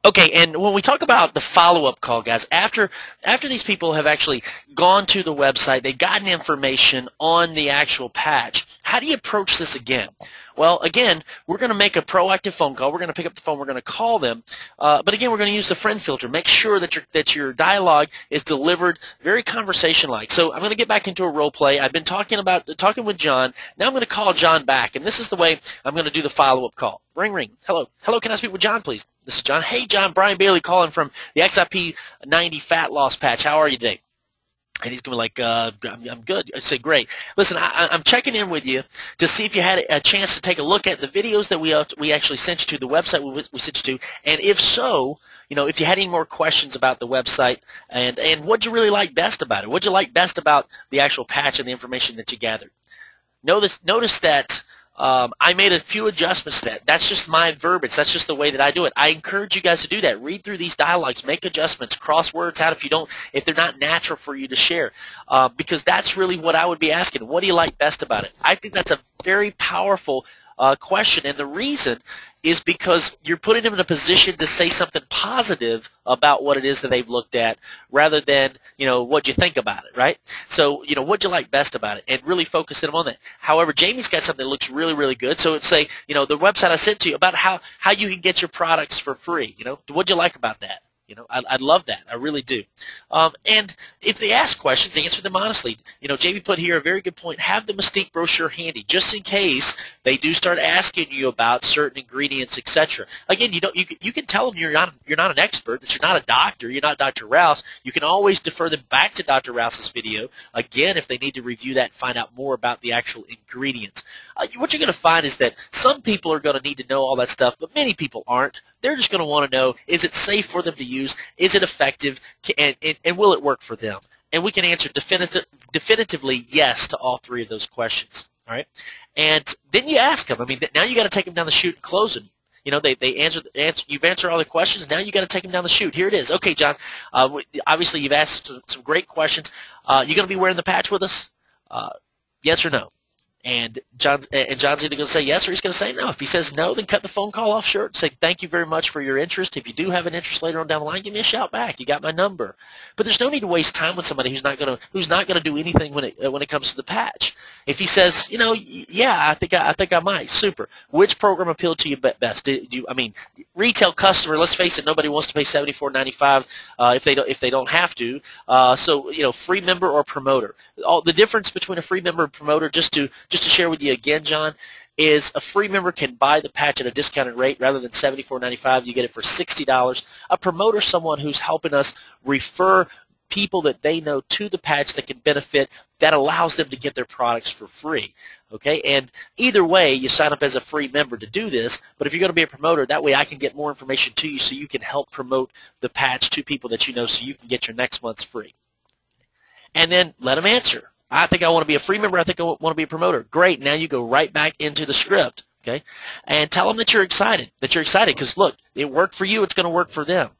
Okay, and when we talk about the follow-up call, guys, after these people have actually gone to the website, they've gotten information on the actual patch, how do you approach this again? Well, again, we're going to make a proactive phone call. We're going to pick up the phone. We're going to call them. But again, we're going to use the friend filter. Make sure that your dialogue is delivered very conversation-like. So I'm going to get back into a role play. I've been talking with John. Now I'm going to call John back, and this is the way I'm going to do the follow-up call. Ring, ring. Hello. Hello, can I speak with John, please? This is John. Hey, John, Brian Bailey calling from the XIP 90 fat loss patch. How are you today? And he's going to be like, I'm good. I say, great. Listen, I'm checking in with you to see if you had a chance to take a look at the videos that we actually sent you to, the website we sent you to, and if so, if you had any more questions about the website, and what'd you really like best about it? What'd you like best about the actual patch and the information that you gathered? Notice that I made a few adjustments to that. That's just my verbiage. That's just the way that I do it. I encourage you guys to do that. Read through these dialogues, make adjustments, cross words out if they're not natural for you to share, because that's really what I would be asking. What do you like best about it? I think that's a very powerful question, and the reason is because you're putting them in a position to say something positive about what it is that they've looked at, rather than what you think about it, right? So what you like best about it, and really focus them on that. However, Jamie's got something that looks really, really good. So it's say the website I sent to you about how you can get your products for free. What'd you like about that? I'd love that. I really do. And if they ask questions, answer them honestly. Jamie put here a very good point. Have the Mystique brochure handy, just in case they do start asking you about certain ingredients, etc. Again, you can tell them you're not an expert, that you're not a doctor, you're not Dr. Rouse. You can always defer them back to Dr. Rouse's video again if they need to review that and find out more about the actual ingredients. What you're going to find is that some people are going to need to know all that stuff, but many people aren't. They're just going to want to know, is it safe for them to use? Is it effective? And will it work for them? And we can answer definitively yes to all three of those questions. All right? And then you ask them. I mean, now you got to take them down the chute and close them. They answer. You've answered all the questions. Now you got to take them down the chute. Here it is. Okay, John. Obviously, you've asked some great questions. You going to be wearing the patch with us? Yes or no? And John's either going to say yes or he's going to say no. If he says no, then cut the phone call off short. Say thank you very much for your interest. If you do have an interest later on down the line, give me a shout back. You got my number. But there's no need to waste time with somebody who's not going to do anything when it comes to the patch. If he says, yeah, I think I might. Super. Which program appealed to you best? Retail customer. Let's face it, nobody wants to pay $74.95 if they don't have to. So free member or promoter. The difference between a free member and promoter, just to share with you again, John, is a free member can buy the patch at a discounted rate rather than $74.95. You get it for $60. A promoter is someone who's helping us refer people that they know to the patch that can benefit, that allows them to get their products for free. Okay, and either way, you sign up as a free member to do this, but if you're going to be a promoter, that way I can get more information to you so you can help promote the patch to people that you know so you can get your next month's free. And then let them answer. I think I want to be a free member. I think I want to be a promoter. Great. Now you go right back into the script, okay, and tell them that you're excited, because, look, it worked for you. It's going to work for them.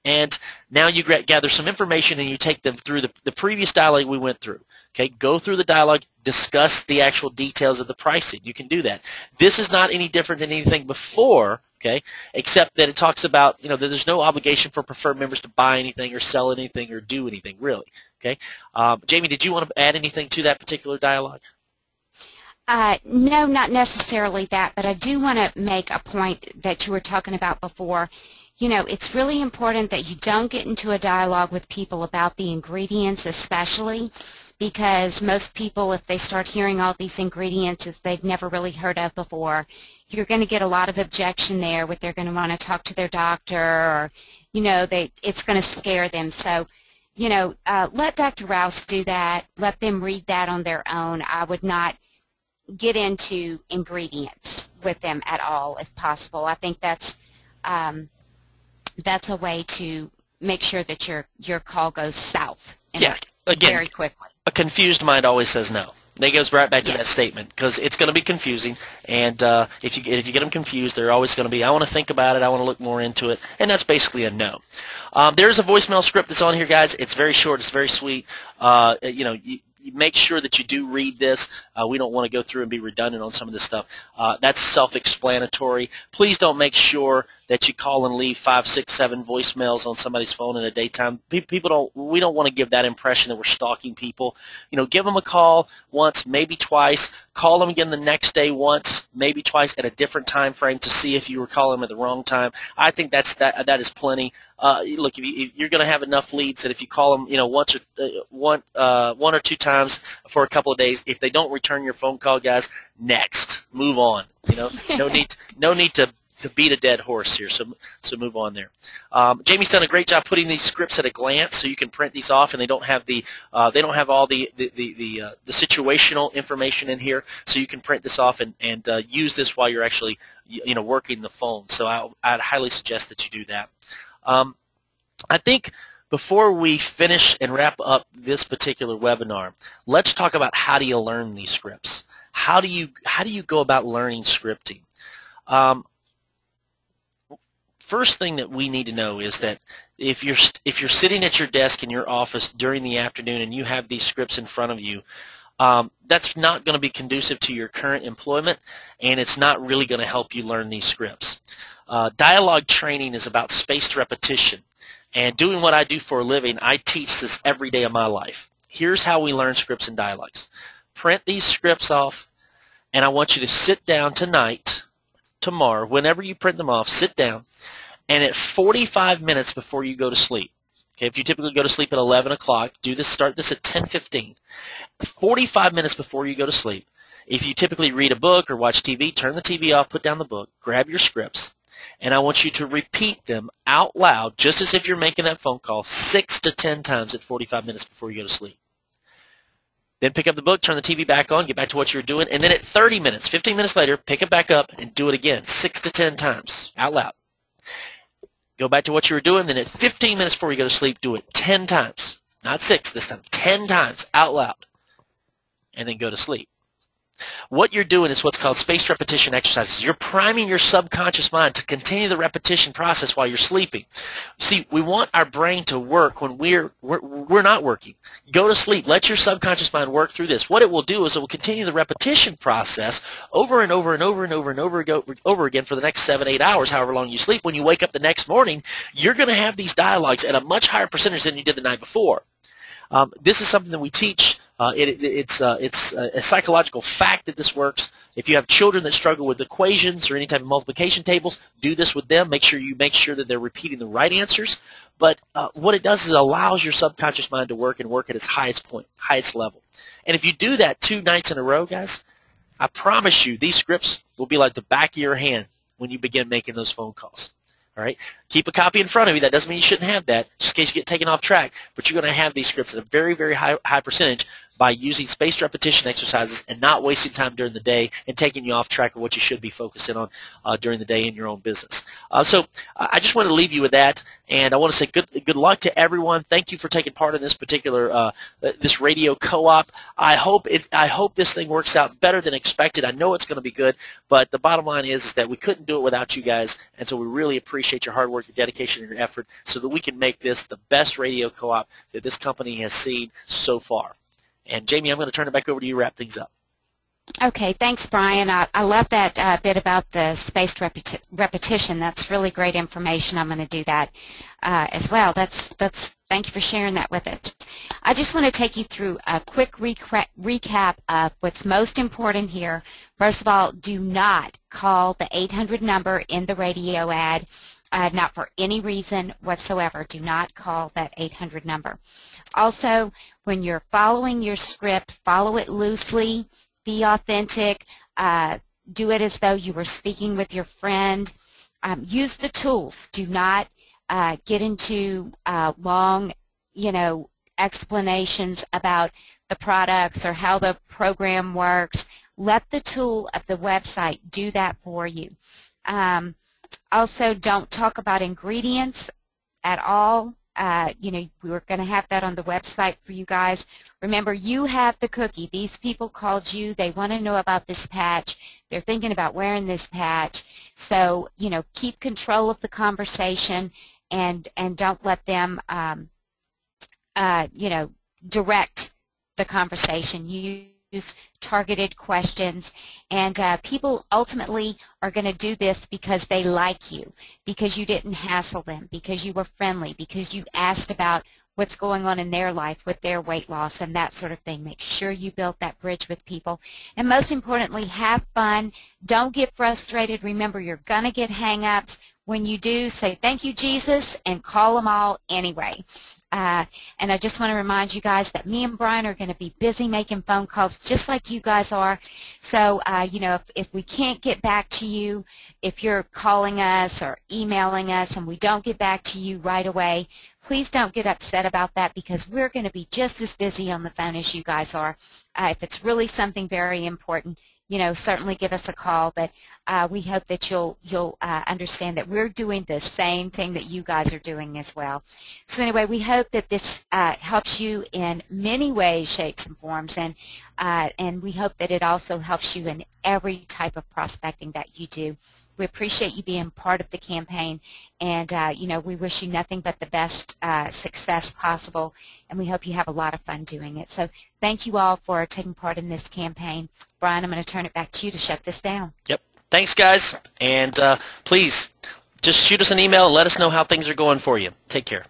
And now you gather some information and you take them through the previous dialogue we went through. Okay, go through the dialogue, discuss the actual details of the pricing. You can do that. This is not any different than anything before, okay, except that it talks about, that there's no obligation for preferred members to buy anything or sell anything or do anything, really. Okay, Jamie, did you want to add anything to that particular dialogue? No, not necessarily that, but I do want to make a point that you were talking about before. It's really important that you don't get into a dialogue with people about the ingredients, especially because most people, if they start hearing all these ingredients that they've never really heard of before, you're going to get a lot of objection there. They're going to want to talk to their doctor, or it's going to scare them. So let Dr. Rouse do that. Let them read that on their own. I would not get into ingredients with them at all, if possible. I think that's a way to make sure that your call goes south. Yeah, again, very quickly. A confused mind always says no. That goes right back to that statement, because it's going to be confusing, and if you get them confused, they're always going to be, I want to think about it, I want to look more into it, and that's basically a no. There's a voicemail script that's on here, guys. It's very short, it's very sweet. You make sure that you do read this. We don't want to go through and be redundant on some of this stuff. That's self-explanatory. Please don't make sure that you call and leave 5, 6, 7 voicemails on somebody's phone in the daytime. We don't want to give that impression that we're stalking people. Give them a call once, maybe twice. Call them again the next day once, maybe twice at a different time frame to see if you were calling them at the wrong time. I think that is plenty. Look, if you're going to have enough leads that if you call them, one or two times for a couple of days, if they don't return your phone call, guys, next, move on. No need to beat a dead horse here. So move on there. Jamie's done a great job putting these scripts at a glance, so you can print these off, and they don't have all the situational information in here, so you can print this off and use this while you're actually working the phone. So I'd highly suggest that you do that. I think before we finish and wrap up this particular webinar, let's talk about how do you learn these scripts. How do you go about learning scripting? First thing that we need to know is that if you're sitting at your desk in your office during the afternoon and you have these scripts in front of you, that's not going to be conducive to your current employment, and it's not really going to help you learn these scripts. Dialogue training is about spaced repetition, and doing what I do for a living, I teach this every day of my life. Here's how we learn scripts and dialogues. Print these scripts off, and I want you to sit down tonight, tomorrow, whenever you print them off, sit down, and at 45 minutes before you go to sleep, okay, if you typically go to sleep at 11 o'clock, start this at 10:15. 45 minutes before you go to sleep, if you typically read a book or watch TV, turn the TV off, put down the book, grab your scripts, and I want you to repeat them out loud, just as if you're making that phone call, 6 to 10 times at 45 minutes before you go to sleep. Then pick up the book, turn the TV back on, get back to what you were doing, and then at 30 minutes, 15 minutes later, pick it back up and do it again, 6 to 10 times out loud. Go back to what you were doing, then at 15 minutes before you go to sleep, do it 10 times. Not 6 this time, 10 times out loud, and then go to sleep. What you're doing is what's called spaced repetition exercises. You're priming your subconscious mind to continue the repetition process while you're sleeping. See, we want our brain to work when we're not working. Go to sleep. Let your subconscious mind work through this. What it will do is it will continue the repetition process over and over and over and over and over again for the next 7, 8 hours, however long you sleep. When you wake up the next morning, you're going to have these dialogues at a much higher percentage than you did the night before. This is something that we teach. It's a psychological fact that this works. If you have children that struggle with equations or any type of multiplication tables, do this with them. Make sure that they're repeating the right answers. But what it does is it allows your subconscious mind to work and work at its highest point, highest level. And if you do that 2 nights in a row, guys, I promise you these scripts will be like the back of your hand when you begin making those phone calls. All right? Keep a copy in front of you. That doesn't mean you shouldn't have that, just in case you get taken off track. But you're going to have these scripts at a very, very high percentage by using spaced repetition exercises and not wasting time during the day and taking you off track of what you should be focusing on during the day in your own business. So I just want to leave you with that, and I want to say good luck to everyone. Thank you for taking part in this particular this radio co-op. I hope this thing works out better than expected. I know it's going to be good, but the bottom line is that we couldn't do it without you guys, and so we really appreciate your hard work, your dedication, and your effort so that we can make this the best radio co-op that this company has seen so far. And Jamie, I'm going to turn it back over to you to wrap things up. Okay, thanks, Brian. I love that bit about the spaced repetition. That's really great information. I'm going to do that as well. Thank you for sharing that with us. I just want to take you through a quick recap of what's most important here. First of all, do not call the 800 number in the radio ad. Not for any reason whatsoever. Do not call that 800 number. Also, when you're following your script, follow it loosely, be authentic, do it as though you were speaking with your friend. Use the tools. Do not get into long, explanations about the products or how the program works. Let the tool of the website do that for you. Also, don't talk about ingredients at all. We're going to have that on the website for you guys. Remember, you have the cookie. These people called you. They want to know about this patch. They're thinking about wearing this patch. So, keep control of the conversation and don't let them, direct the conversation. You targeted questions, and people ultimately are going to do this because they like you, because you didn't hassle them, because you were friendly, because you asked about what's going on in their life with their weight loss and that sort of thing. Make sure you build that bridge with people. And most importantly, have fun. Don't get frustrated. Remember, you're going to get hang-ups. When you do, say thank you, Jesus, and call them all anyway. And I just want to remind you guys that me and Brian are going to be busy making phone calls just like you guys are. So, you know, if we can't get back to you, if you're calling us or emailing us and we don't get back to you right away, please don't get upset about that, because we're going to be just as busy on the phone as you guys are. If it's really something very important, you know, certainly give us a call, but we hope that you'll understand that we're doing the same thing that you guys are doing as well. So anyway, we hope that this helps you in many ways, shapes, and forms, and we hope that it also helps you in every type of prospecting that you do. We appreciate you being part of the campaign, and you know, we wish you nothing but the best success possible, and we hope you have a lot of fun doing it. So thank you all for taking part in this campaign. Brian, I'm going to turn it back to you to shut this down. Yep. Thanks, guys. And please, just shoot us an email and let us know how things are going for you. Take care.